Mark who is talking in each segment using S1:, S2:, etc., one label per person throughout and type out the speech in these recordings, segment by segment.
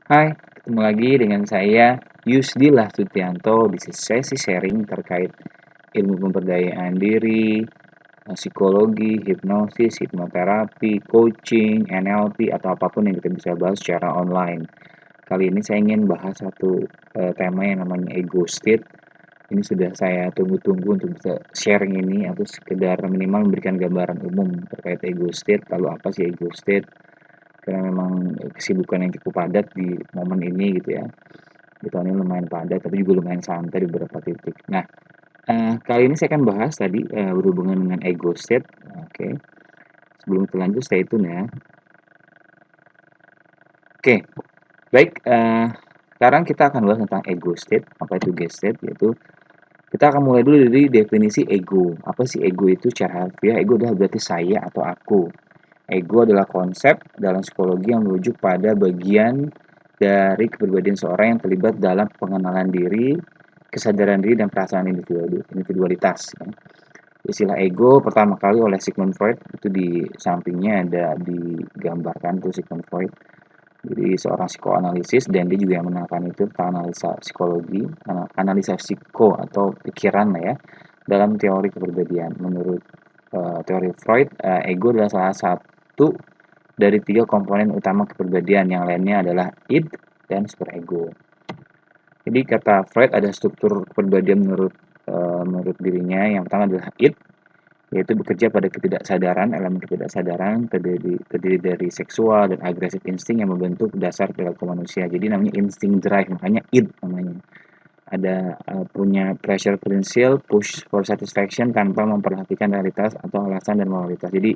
S1: Hai, ketemu lagi dengan saya Yusdillah Sutianto di sesi sharing terkait ilmu pemberdayaan diri, psikologi, hipnosis, hipnoterapi, coaching, NLP, atau apapun yang kita bisa bahas secara online. Kali ini saya ingin bahas satu tema yang namanya ego state. Ini sudah saya tunggu-tunggu untuk bisa sharing ini atau sekedar minimal memberikan gambaran umum terkait ego state. Lalu apa sih ego state? Karena memang kesibukan yang cukup padat di momen ini gitu ya. Di tahun ini lumayan padat, tapi juga lumayan santai di beberapa titik. Nah, kali ini saya akan bahas tadi berhubungan dengan ego state. Oke, sebelum kita lanjut, stay tune ya. Oke, baik. Sekarang kita akan bahas tentang ego state. Apa itu ego state? Yaitu kita akan mulai dulu dari definisi ego. Apa sih ego itu secara harfiah? Ego adalah berarti saya atau aku. Ego adalah konsep dalam psikologi yang merujuk pada bagian dari kepribadian seorang yang terlibat dalam pengenalan diri, kesadaran diri, dan perasaan individualitas. Ya. Istilah ego pertama kali oleh Sigmund Freud, itu di sampingnya ada digambarkan tuh Sigmund Freud. Jadi seorang psikoanalisis, dan dia juga yang menekan itu tentang analisa psikologi, analisa psiko atau pikiran lah ya, dalam teori kepribadian. Menurut teori Freud, ego adalah salah satu dari tiga komponen utama kepribadian, yang lainnya adalah id dan superego. Jadi kata Freud ada struktur kepribadian menurut dirinya. Yang pertama adalah id, yaitu bekerja pada ketidaksadaran. Elemen ketidaksadaran terdiri dari seksual dan agresif insting yang membentuk dasar perilaku manusia. Jadi namanya insting drive, makanya id namanya. Ada punya pressure principle, push for satisfaction tanpa memperhatikan realitas atau alasan dan moralitas. Jadi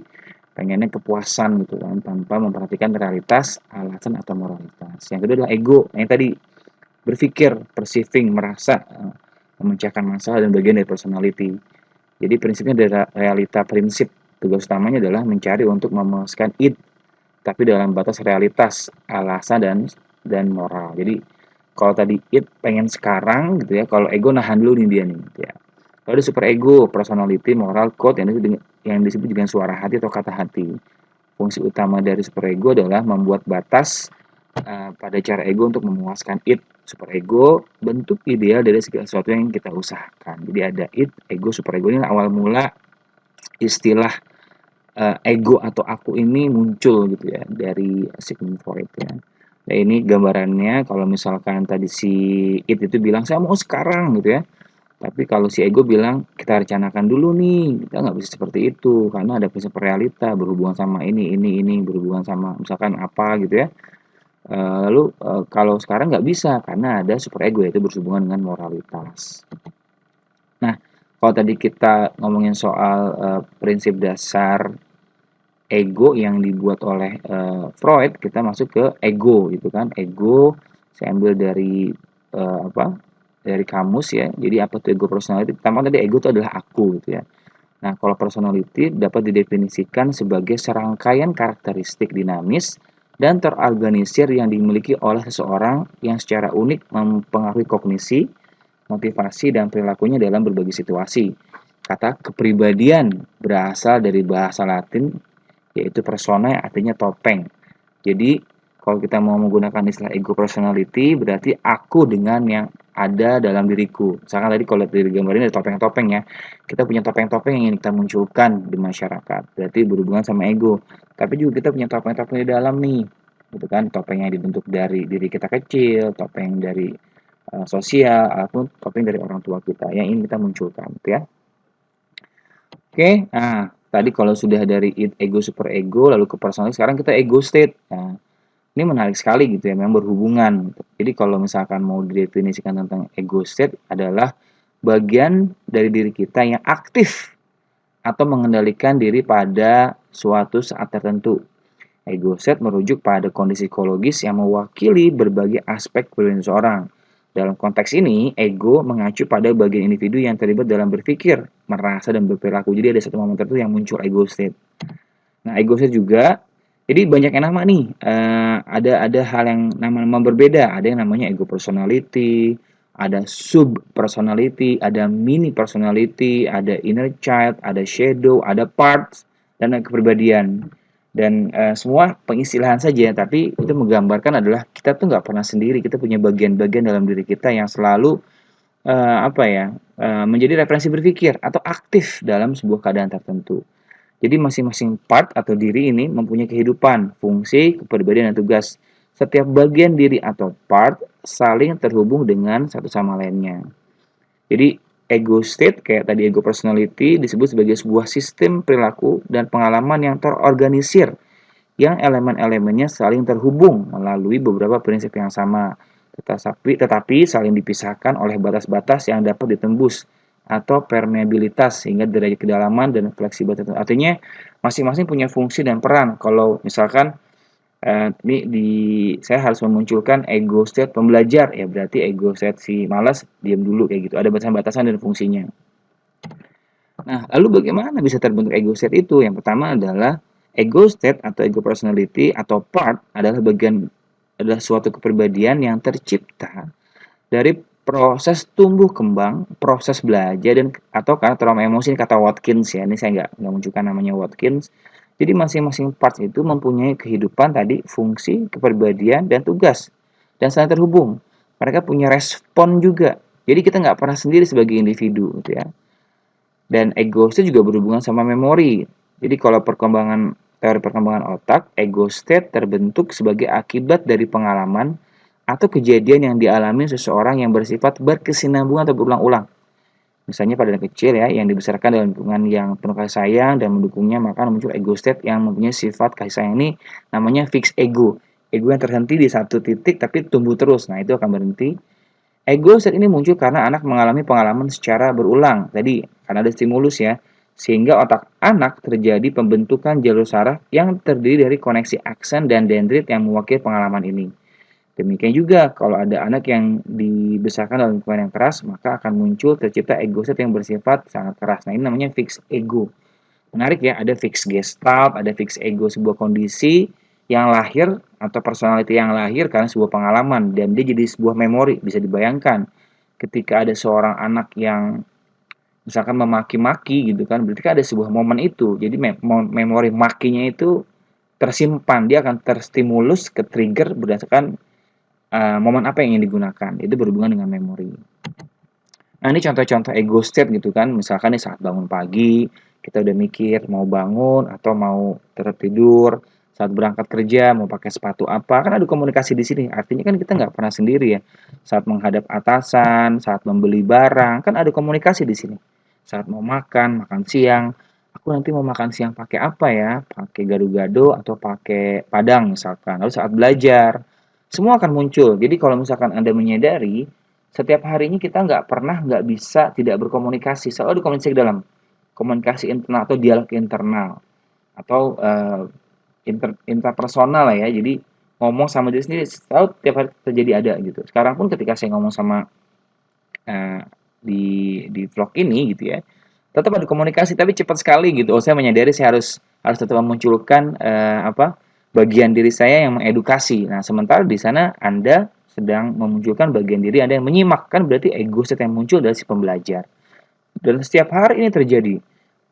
S1: pengennya kepuasan gitu kan, tanpa memperhatikan realitas, alasan atau moralitas. Yang kedua adalah ego, yang tadi berpikir, perceiving, merasa, memecahkan masalah dan bagian dari personality. Jadi prinsipnya dari realita prinsip. Tugas utamanya adalah mencari untuk memuaskan id, tapi dalam batas realitas, alasan dan moral. Jadi kalau tadi id pengen sekarang gitu ya, kalau ego nahan dulu nih dia nih gitu ya. Kalau ada super ego, personality, moral, code yang disebut dengan suara hati atau kata hati. Fungsi utama dari superego adalah membuat batas pada cara ego untuk memuaskan id. Superego bentuk ideal dari segala sesuatu yang kita usahakan. Jadi ada id, ego, superego. Ini awal mula istilah ego atau aku ini muncul gitu ya dari Sigmund Freud ya. Nah ini gambarannya, kalau misalkan tadi si id itu bilang saya mau sekarang gitu ya. Tapi kalau si ego bilang kita rencanakan dulu nih, kita nggak bisa seperti itu karena ada prinsip realita berhubungan sama ini berhubungan sama misalkan apa gitu ya. Lalu kalau sekarang nggak bisa karena ada super ego, yaitu berhubungan dengan moralitas. Nah, kalau tadi kita ngomongin soal prinsip dasar ego yang dibuat oleh Freud, kita masuk ke ego gitu kan. Ego saya ambil dari apa? Dari kamus ya. Jadi apa itu ego personality? Pertama tadi ego itu adalah aku gitu ya. Nah, kalau personality dapat didefinisikan sebagai serangkaian karakteristik dinamis dan terorganisir yang dimiliki oleh seseorang yang secara unik mempengaruhi kognisi, motivasi, dan perilakunya dalam berbagai situasi. Kata kepribadian berasal dari bahasa Latin, yaitu persona yang artinya topeng. Jadi, kalau kita mau menggunakan istilah ego personality, berarti aku dengan yang ada dalam diriku. Misalkan tadi kalau lihat dari gambar ini ada topeng-topeng ya. Kita punya topeng-topeng yang ingin kita munculkan di masyarakat. Berarti berhubungan sama ego. Tapi juga kita punya topeng-topeng di dalam nih. Gitu kan, topeng yang dibentuk dari diri kita kecil, topeng dari sosial, ataupun topeng dari orang tua kita yang ingin kita munculkan, gitu ya. Oke, nah tadi kalau sudah dari ego, super ego, lalu ke personal, sekarang kita ego state. Nah, ini menarik sekali gitu ya, memang berhubungan. Jadi kalau misalkan mau didefinisikan tentang ego state adalah bagian dari diri kita yang aktif atau mengendalikan diri pada suatu saat tertentu. Ego state merujuk pada kondisi psikologis yang mewakili berbagai aspek kepribadian seseorang. Dalam konteks ini, ego mengacu pada bagian individu yang terlibat dalam berpikir, merasa, dan berperilaku. Jadi ada satu momen tertentu yang muncul ego state. Nah, ego state juga, jadi banyak yang nama nih. Ada hal yang nama-nama berbeda. Ada yang namanya ego personality, ada sub personality, ada mini personality, ada inner child, ada shadow, ada parts, dan ada kepribadian. Dan semua pengistilahan saja, tapi itu menggambarkan adalah kita tuh nggak pernah sendiri, kita punya bagian-bagian dalam diri kita yang selalu apa ya, menjadi referensi berpikir atau aktif dalam sebuah keadaan tertentu. Jadi masing-masing part atau diri ini mempunyai kehidupan, fungsi, kepribadian, dan tugas. Setiap bagian diri atau part saling terhubung dengan satu sama lainnya. Jadi ego state kayak tadi ego personality disebut sebagai sebuah sistem perilaku dan pengalaman yang terorganisir yang elemen-elemennya saling terhubung melalui beberapa prinsip yang sama, tetapi saling dipisahkan oleh batas-batas yang dapat ditembus atau permeabilitas sehingga derajat kedalaman dan fleksibilitas. Artinya masing-masing punya fungsi dan peran. Kalau misalkan ini saya harus memunculkan ego state pembelajar, ya berarti ego state si malas diam dulu kayak gitu. Ada batasan-batasan dan fungsinya. Nah, lalu bagaimana bisa terbentuk ego state itu? Yang pertama adalah ego state atau ego personality atau part adalah suatu kepribadian yang tercipta dari proses tumbuh kembang, proses belajar dan atau karena trauma emosi, kata Watkins ya. Ini saya nggak menunjukkan namanya Watkins. Jadi masing-masing part itu mempunyai kehidupan tadi, fungsi, kepribadian dan tugas dan saling terhubung. Mereka punya respon juga. Jadi kita nggak pernah sendiri sebagai individu gitu ya. Dan ego itu juga berhubungan sama memori. Jadi kalau teori perkembangan otak, ego state terbentuk sebagai akibat dari pengalaman atau kejadian yang dialami seseorang yang bersifat berkesinambungan atau berulang-ulang. Misalnya pada anak kecil ya, yang dibesarkan dalam lingkungan yang penuh kasih sayang dan mendukungnya, maka muncul ego state yang mempunyai sifat kasih sayang ini namanya fixed ego. Ego yang terhenti di satu titik tapi tumbuh terus. Nah, itu akan berhenti. Ego state ini muncul karena anak mengalami pengalaman secara berulang. Tadi, karena ada stimulus ya, sehingga otak anak terjadi pembentukan jalur saraf yang terdiri dari koneksi aksen dan dendrit yang mewakili pengalaman ini. Demikian juga kalau ada anak yang dibesarkan dalam lingkungan yang keras, maka akan muncul tercipta ego state yang bersifat sangat keras. Nah, ini namanya fixed ego. Menarik ya, ada fixed gestalt, ada fixed ego, sebuah kondisi yang lahir atau personality yang lahir karena sebuah pengalaman dan dia jadi sebuah memori. Bisa dibayangkan ketika ada seorang anak yang misalkan memaki-maki gitu kan, berarti kan ada sebuah momen itu. Jadi memori makinya itu tersimpan, dia akan terstimulus ke trigger berdasarkan momen apa yang ingin digunakan. Itu berhubungan dengan memori. Nah, ini contoh-contoh ego state gitu kan. Misalkan nih saat bangun pagi, kita udah mikir mau bangun atau mau tetap tidur. Saat berangkat kerja, mau pakai sepatu apa. Kan ada komunikasi di sini. Artinya kan kita nggak pernah sendiri ya. Saat menghadap atasan, saat membeli barang, kan ada komunikasi di sini. Saat mau makan, makan siang. Aku nanti mau makan siang pakai apa ya? Pakai gado-gado atau pakai padang misalkan. Lalu saat belajar, semua akan muncul. Jadi kalau misalkan Anda menyadari, setiap harinya kita nggak bisa tidak berkomunikasi. Selalu ada komunikasi dalam komunikasi internal atau dialog internal atau interpersonal lah ya. Jadi ngomong sama diri sendiri selalu tiap hari terjadi ada gitu. Sekarang pun ketika saya ngomong sama uh, di vlog ini gitu ya, tetap ada komunikasi tapi cepat sekali gitu. Oh, saya menyadari saya harus tetap memunculkan bagian diri saya yang mengedukasi. Nah, sementara di sana Anda sedang memunculkan bagian diri Anda yang menyimak, kan berarti ego state yang muncul dari si pembelajar. Dan setiap hari ini terjadi.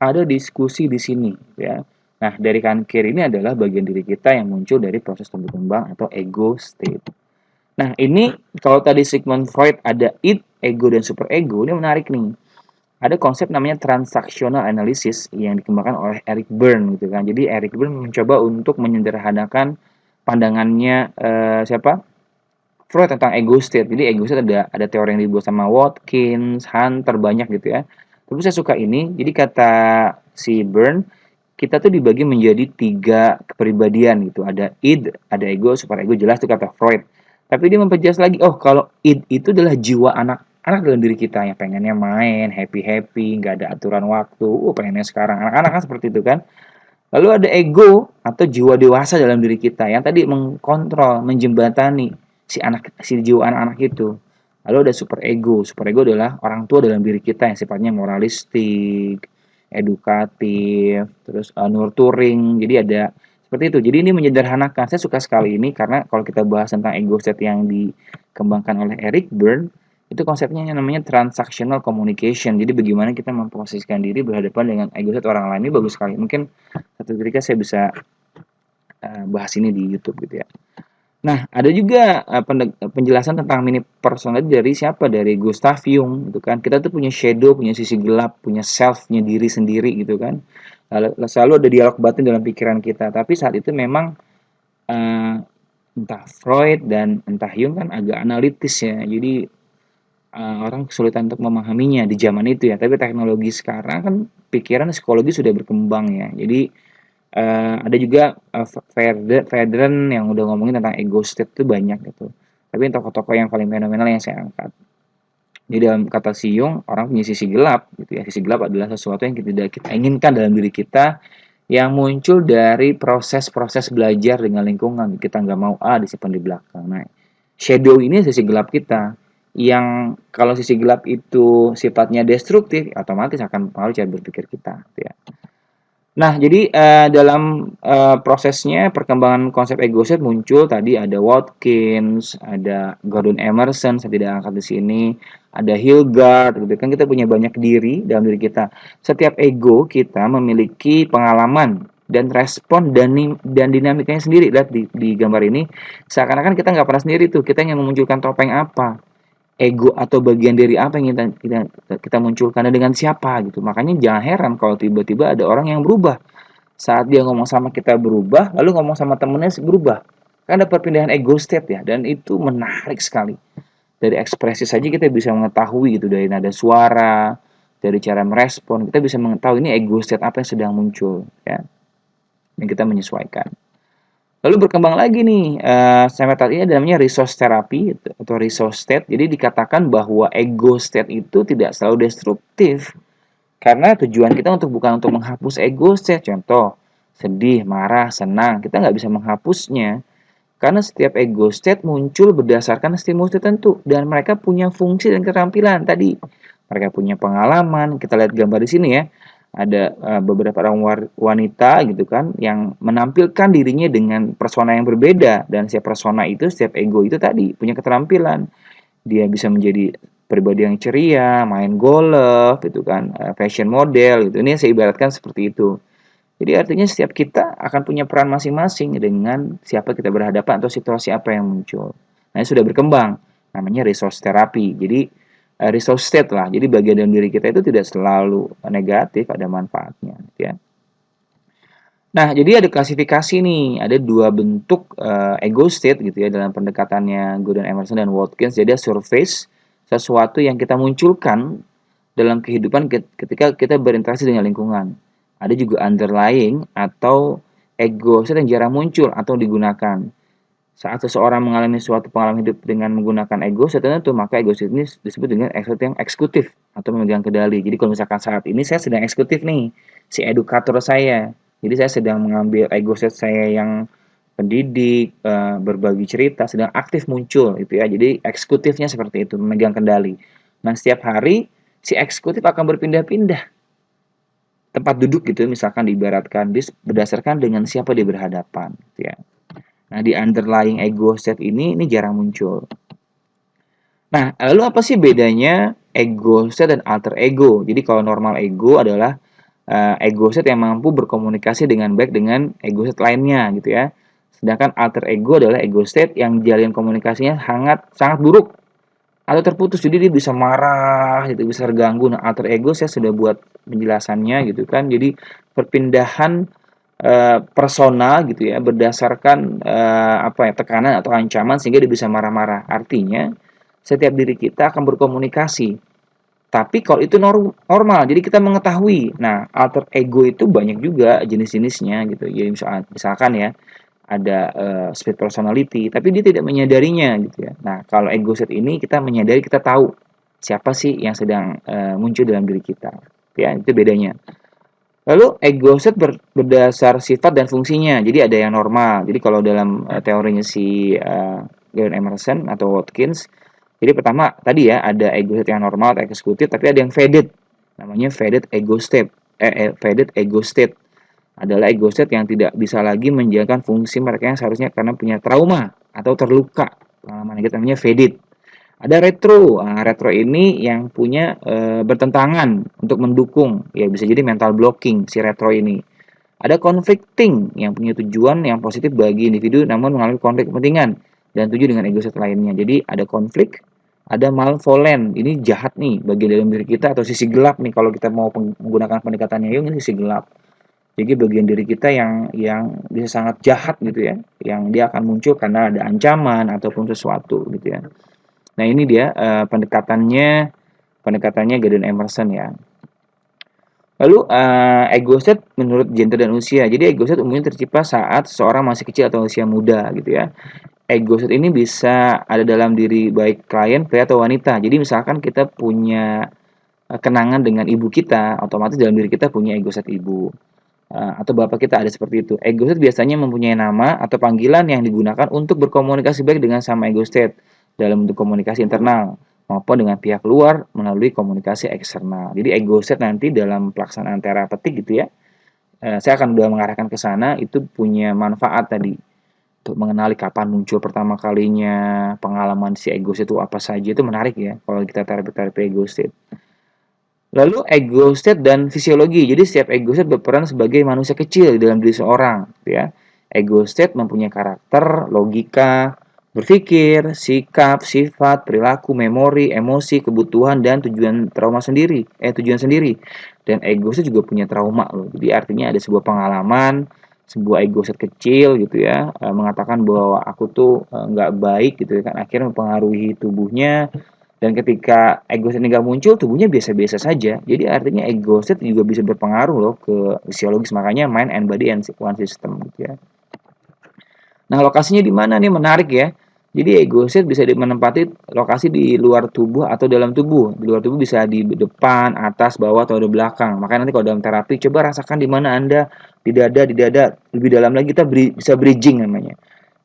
S1: Ada diskusi di sini, ya. Nah, dari kanan kiri ini adalah bagian diri kita yang muncul dari proses tumbuh kembang atau ego state. Nah, ini kalau tadi Sigmund Freud ada id, ego, dan superego, ini menarik nih. Ada konsep namanya transactional analysis yang dikembangkan oleh Eric Berne gitu kan. Jadi Eric Berne mencoba untuk menyederhanakan pandangannya siapa? Freud tentang ego state. Jadi ego state ada teori yang dibuat sama Watkins, Hunter banyak gitu ya. Tapi saya suka ini. Jadi kata si Berne, kita tuh dibagi menjadi 3 kepribadian gitu. Ada id, ada ego, super ego, jelas itu kata Freud. Tapi dia memperjelas lagi, oh kalau id itu adalah jiwa anak dalam diri kita yang pengennya main, happy-happy, nggak ada aturan waktu. Pengennya sekarang. Anak-anak kan seperti itu kan. Lalu ada ego atau jiwa dewasa dalam diri kita yang tadi mengkontrol, menjembatani si jiwa anak-anak itu. Lalu ada super ego. Super ego adalah orang tua dalam diri kita yang sifatnya moralistik, edukatif, terus nurturing. Jadi ada seperti itu. Jadi ini menyederhanakan. Saya suka sekali ini karena kalau kita bahas tentang ego state yang dikembangkan oleh Eric Berne, itu konsepnya yang namanya transactional communication. Jadi bagaimana kita memposisikan diri berhadapan dengan ego state orang lain. Ini bagus sekali. Mungkin satu ketika saya bisa bahas ini di YouTube gitu ya. Nah, ada juga penjelasan tentang mini personality dari siapa? Dari Gustav Jung gitu kan. Kita tuh punya shadow, punya sisi gelap, punya self, punya diri sendiri gitu kan. Selalu ada dialog batin dalam pikiran kita. Tapi saat itu memang eh, entah Freud dan entah Jung kan agak analitis ya. Jadi orang kesulitan untuk memahaminya di zaman itu ya. Tapi teknologi sekarang kan pikiran psikologi sudah berkembang ya. Jadi ada juga Vedran yang udah ngomongin tentang ego state itu banyak gitu. Tapi tokoh-tokoh yang paling fenomenal yang saya angkat. Di dalam kata si Jung, orang punya sisi gelap gitu ya. Sisi gelap adalah sesuatu yang tidak kita inginkan dalam diri kita yang muncul dari proses-proses belajar dengan lingkungan. Kita nggak mau A disimpan di belakang. Nah, shadow ini sisi gelap kita. Yang kalau sisi gelap itu sifatnya destruktif, otomatis akan mempengaruhi cara berpikir kita. Gitu ya. Nah, jadi dalam prosesnya perkembangan konsep ego set muncul tadi ada Watkins, ada Gordon Emerson, saya tidak angkat di sini, ada Hildegard, gitu kan kita punya banyak diri dalam diri kita. Setiap ego kita memiliki pengalaman dan respon dan dinamikanya sendiri. Lihat di gambar ini, seakan-akan kita nggak pernah sendiri tuh, kita yang memunculkan topeng apa, ego atau bagian dari apa yang kita munculkan dan dengan siapa gitu. Makanya jangan heran kalau tiba-tiba ada orang yang berubah. Saat dia ngomong sama kita berubah, lalu ngomong sama temennya berubah. Kan ada perpindahan ego state ya, dan itu menarik sekali. Dari ekspresi saja kita bisa mengetahui gitu, dari nada suara, dari cara merespon, kita bisa mengetahui ini ego state apa yang sedang muncul ya. Dan kita menyesuaikan. Lalu berkembang lagi nih, ini namanya resource therapy atau resource state. Jadi dikatakan bahwa ego state itu tidak selalu destruktif. Karena tujuan kita bukan untuk menghapus ego state. Contoh, sedih, marah, senang. Kita nggak bisa menghapusnya. Karena setiap ego state muncul berdasarkan stimulus tertentu. Dan mereka punya fungsi dan keterampilan tadi. Mereka punya pengalaman. Kita lihat gambar di sini ya. Ada beberapa orang wanita gitu kan yang menampilkan dirinya dengan persona yang berbeda, dan setiap persona itu, setiap ego itu tadi punya keterampilan. Dia bisa menjadi pribadi yang ceria, main golf gitu kan, fashion model gitu. Ini saya ibaratkan seperti itu. Jadi artinya setiap kita akan punya peran masing-masing dengan siapa kita berhadapan atau situasi apa yang muncul. Nah, ini sudah berkembang namanya resource therapy. Jadi resource state lah. Jadi bagian dari diri kita itu tidak selalu negatif, ada manfaatnya, gitu ya. Nah, jadi ada klasifikasi nih, ada dua bentuk ego state gitu ya dalam pendekatannya Gordon Emerson dan Watkins. Jadi ada surface, sesuatu yang kita munculkan dalam kehidupan ketika kita berinteraksi dengan lingkungan. Ada juga underlying atau ego state yang jarang muncul atau digunakan. Saat seseorang mengalami suatu pengalaman hidup dengan menggunakan ego set tertentu, maka ego set ini disebut dengan ego set yang eksekutif atau memegang kendali. Jadi kalau misalkan saat ini saya sedang eksekutif nih, si edukator saya. Jadi saya sedang mengambil ego set saya yang pendidik, berbagi cerita, sedang aktif muncul itu ya. Jadi eksekutifnya seperti itu, memegang kendali. Nah, setiap hari si eksekutif akan berpindah-pindah tempat duduk gitu, misalkan diibaratkan berdasarkan dengan siapa dia berhadapan gitu ya. Nah, di underlying ego set ini jarang muncul. Nah, lalu apa sih bedanya ego set dan alter ego? Jadi kalau normal ego adalah ego set yang mampu berkomunikasi dengan baik dengan ego set lainnya gitu ya. Sedangkan alter ego adalah ego set yang jalin komunikasinya sangat buruk atau terputus. Jadi dia bisa marah gitu, bisa terganggu. Nah, alter ego saya sudah buat penjelasannya gitu kan. Jadi perpindahan persona gitu ya berdasarkan tekanan atau ancaman sehingga dia bisa marah-marah. Artinya setiap diri kita akan berkomunikasi. Tapi kalau itu normal, jadi kita mengetahui. Nah, alter ego itu banyak juga jenis-jenisnya gitu. Jadi misalkan ya ada split personality, tapi dia tidak menyadarinya gitu ya. Nah, kalau ego set ini kita menyadari, kita tahu siapa sih yang sedang muncul dalam diri kita. Ya, itu bedanya. Lalu ego set berdasar sifat dan fungsinya. Jadi ada yang normal. Jadi kalau dalam teorinya si Gordon Emerson atau Watkins, jadi pertama tadi ya ada ego set yang normal atau eksekutif, tapi ada yang faded. Namanya faded ego state. Faded ego state adalah ego state yang tidak bisa lagi menjalankan fungsi mereka yang seharusnya karena punya trauma atau terluka. Pengalaman kita namanya faded. Ada retro. Nah, retro ini yang punya bertentangan untuk mendukung. Ya bisa jadi mental blocking si retro ini. Ada conflicting yang punya tujuan yang positif bagi individu namun mengalami konflik kepentingan dan tujuan dengan ego set lainnya. Jadi ada konflik, ada malevolent. Ini jahat nih bagi dalam diri kita atau sisi gelap nih kalau kita mau menggunakan pendekatannya Jung, ini sisi gelap. Jadi bagian diri kita yang bisa sangat jahat gitu ya, yang dia akan muncul karena ada ancaman ataupun sesuatu gitu ya. Nah ini dia pendekatannya Gordon Emerson ya. Lalu ego set menurut gender dan usia. Jadi ego set umumnya tercipta saat seseorang masih kecil atau usia muda gitu ya. Ego set ini bisa ada dalam diri baik klien, pria atau wanita. Jadi misalkan kita punya kenangan dengan ibu kita, otomatis dalam diri kita punya ego set ibu. Atau bapak kita ada seperti itu. Ego set biasanya mempunyai nama atau panggilan yang digunakan untuk berkomunikasi baik dengan sama ego set dalam bentuk komunikasi internal maupun dengan pihak luar melalui komunikasi eksternal. Jadi ego set nanti dalam pelaksanaan terapeutik gitu ya, saya akan udah mengarahkan ke sana itu punya manfaat tadi untuk mengenali kapan muncul pertama kalinya, pengalaman si ego set itu apa saja, itu menarik ya kalau kita terapi-terapi ego set. Lalu ego state dan fisiologi. Jadi setiap ego state berperan sebagai manusia kecil di dalam diri seorang, gitu ya. Ego state mempunyai karakter, logika, berpikir, sikap, sifat, perilaku, memori, emosi, kebutuhan dan tujuan sendiri. Dan ego state juga punya trauma loh. Jadi artinya ada sebuah pengalaman, sebuah ego state kecil gitu ya, mengatakan bahwa aku tuh nggak baik gitu ya kan, akhirnya mempengaruhi tubuhnya, dan ketika ego set ini nggak muncul, tubuhnya biasa-biasa saja. Jadi artinya ego set juga bisa berpengaruh loh ke fisiologis. Makanya mind and body and one system gitu ya. Nah, lokasinya di mana nih? Menarik ya. Jadi ego set bisa menempati lokasi di luar tubuh atau dalam tubuh. Di luar tubuh bisa di depan, atas, bawah, atau di belakang. Makanya nanti kalau dalam terapi, coba rasakan di mana Anda, di dada. Lebih dalam lagi kita bisa bridging namanya.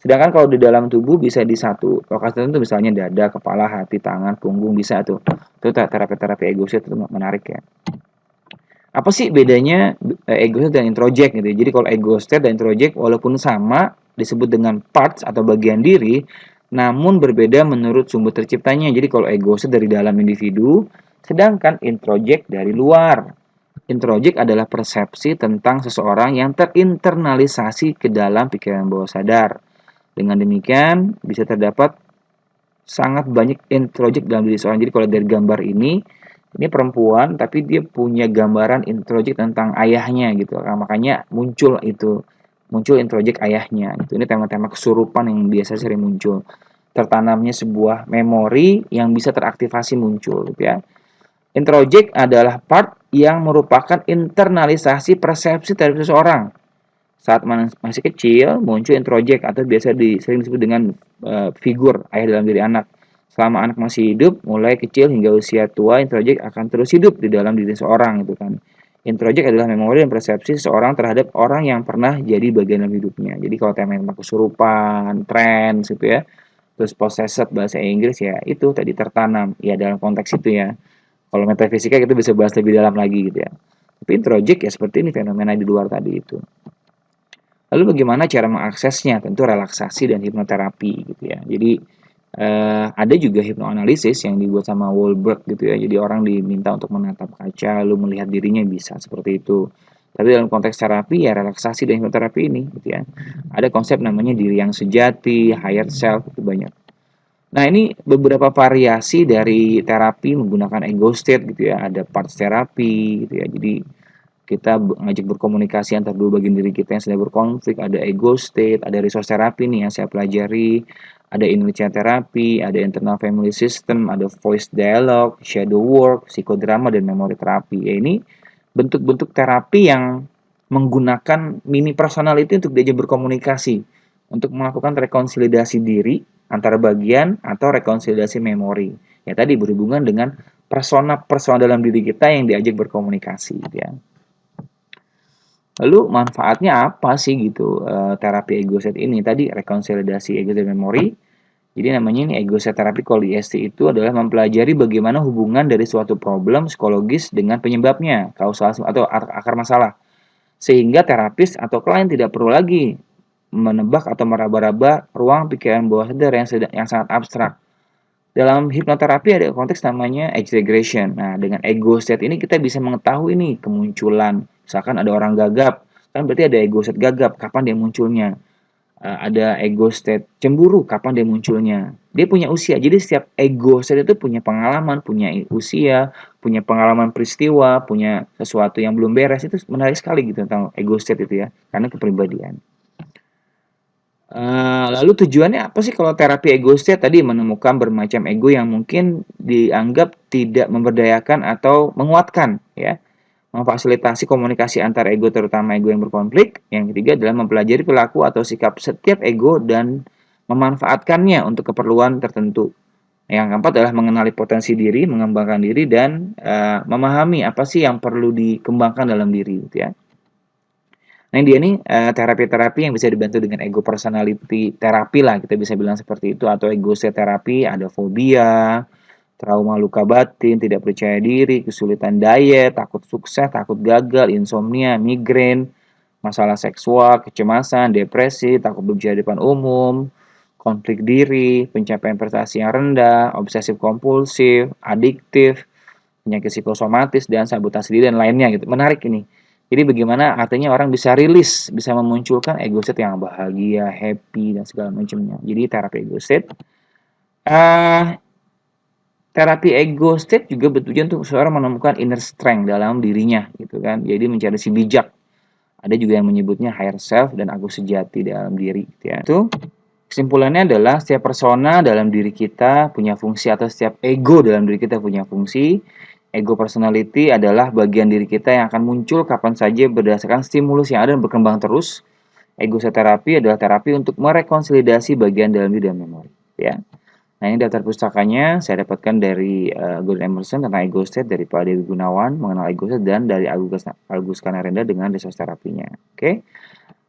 S1: Sedangkan kalau di dalam tubuh bisa di satu lokasi tertentu, misalnya dada, kepala, hati, tangan, punggung, bisa tuh. Itu terapi-terapi ego set itu menarik ya. Apa sih bedanya ego set dan introject gitu ya? Jadi kalau ego set dan introject walaupun sama disebut dengan parts atau bagian diri, namun berbeda menurut sumber terciptanya. Jadi kalau ego set dari dalam individu, sedangkan introject dari luar. Introject adalah persepsi tentang seseorang yang terinternalisasi ke dalam pikiran bawah sadar. Dengan demikian, bisa terdapat sangat banyak introject dalam diri seorang. Jadi kalau dari gambar ini perempuan tapi dia punya gambaran introject tentang ayahnya gitu. Nah, makanya muncul introject ayahnya gitu. Ini tema-tema kesurupan yang biasa sering muncul. Tertanamnya sebuah memori yang bisa teraktivasi muncul gitu ya. Introject adalah part yang merupakan internalisasi persepsi dari seseorang. Saat masih kecil muncul introject atau biasa sering disebut dengan figur ayah dalam diri anak. Selama anak masih hidup, mulai kecil hingga usia tua, introject akan terus hidup di dalam diri seorang gitu kan. Introject adalah memori dan persepsi seseorang terhadap orang yang pernah jadi bagian dalam hidupnya. Jadi kalau tema tentang kesurupan, trance gitu ya, terus possessed bahasa Inggris ya, itu tadi tertanam ya dalam konteks itu ya. Kalau metafisika kita bisa bahas lebih dalam lagi gitu ya. Tapi introject ya seperti ini fenomena di luar tadi itu. Lalu bagaimana cara mengaksesnya? Tentu relaksasi dan hipnoterapi gitu ya. Jadi ada juga hipnoanalisis yang dibuat sama Wahlberg gitu ya. Jadi orang diminta untuk menatap kaca lalu melihat dirinya bisa seperti itu. Tapi dalam konteks terapi ya relaksasi dan hipnoterapi ini gitu ya. Ada konsep namanya diri yang sejati, higher self itu banyak. Nah, ini beberapa variasi dari terapi menggunakan ego state gitu ya. Ada parts terapi gitu ya. Jadi kita ngajak berkomunikasi antar dua bagian diri kita yang sedang berkonflik, ada ego state, ada resource terapi nih yang saya pelajari, ada inner child therapy, ada internal family system, ada voice dialogue, shadow work, psikodrama, dan memory terapi. Ya, ini bentuk-bentuk terapi yang menggunakan mini personality untuk diajak berkomunikasi, untuk melakukan rekonsiliasi diri antara bagian atau rekonsiliasi memori. Ya tadi berhubungan dengan persona-persona dalam diri kita yang diajak berkomunikasi gitu ya. Lalu manfaatnya apa sih gitu terapi ego set ini? Tadi rekonsiliasi ego set memori. Jadi namanya ini ego set terapi kalau di ST itu adalah mempelajari bagaimana hubungan dari suatu problem psikologis dengan penyebabnya, kausal atau akar masalah. Sehingga terapis atau klien tidak perlu lagi menebak atau meraba-raba ruang pikiran bawah sadar yang sangat abstrak. Dalam hipnoterapi ada konteks namanya age regression. Nah, dengan ego state ini kita bisa mengetahui nih kemunculan. Misalkan ada orang gagap, Kan berarti ada ego state gagap, kapan dia munculnya? Ada ego state cemburu, kapan dia munculnya? Dia punya usia. Jadi setiap ego state itu punya pengalaman, punya usia, punya pengalaman peristiwa, punya sesuatu yang belum beres. Itu menarik sekali gitu tentang ego state itu ya, karena kepribadian. Lalu tujuannya apa sih kalau terapi ego state? Tadi menemukan bermacam ego yang mungkin dianggap tidak memberdayakan atau menguatkan, ya. Memfasilitasi komunikasi antar ego, terutama ego yang berkonflik. Yang ketiga adalah mempelajari perilaku atau sikap setiap ego dan memanfaatkannya untuk keperluan tertentu. Yang keempat adalah mengenali potensi diri, mengembangkan diri, dan memahami apa sih yang perlu dikembangkan dalam diri, gitu ya. Nah, dia nih terapi-terapi yang bisa dibantu dengan ego personality terapi lah, kita bisa bilang seperti itu, atau ego state terapi. Ada fobia, trauma luka batin, tidak percaya diri, kesulitan diet, takut sukses, takut gagal, insomnia, migrain, masalah seksual, kecemasan, depresi, takut berbicara di depan umum, konflik diri, pencapaian prestasi yang rendah, obsesif kompulsif, adiktif, penyakit psikosomatis, dan sabotase diri dan lainnya gitu. Menarik ini. Jadi bagaimana artinya orang bisa rilis, bisa memunculkan ego state yang bahagia, happy, dan segala macamnya. Jadi terapi ego state. Uh, Terapi ego state juga bertujuan untuk seseorang menemukan inner strength dalam dirinya gitu kan. Jadi mencari si bijak. Ada juga yang menyebutnya higher self dan aku sejati dalam diri gitu ya. Itu kesimpulannya adalah setiap persona dalam diri kita punya fungsi, atau setiap ego dalam diri kita punya fungsi. Ego personality adalah bagian diri kita yang akan muncul kapan saja berdasarkan stimulus yang ada dan berkembang terus. Ego terapi adalah terapi untuk merekonsolidasi bagian dalam diri dan memori ya. Nah, ini daftar pustakanya saya dapatkan dari Gordon Emerson tentang ego state, dari Pak Dewi Gunawan mengenal ego state, dan dari Agus Kanarenda dengan resource terapinya. Oke.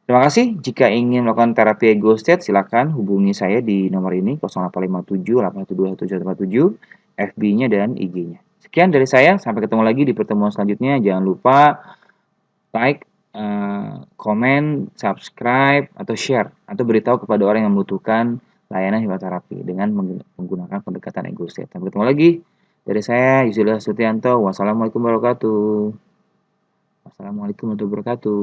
S1: Terima kasih. Jika ingin melakukan terapi ego state, silakan hubungi saya di nomor ini 0857 812 FB-nya dan IG-nya. Sekian dari saya, sampai ketemu lagi di pertemuan selanjutnya. Jangan lupa like, komen, subscribe, atau share, atau beritahu kepada orang yang membutuhkan layanan hipnoterapi dengan menggunakan pendekatan ego state. Sampai ketemu lagi. Dari saya, Yusila Sutianto. Wassalamualaikum warahmatullahi wabarakatuh.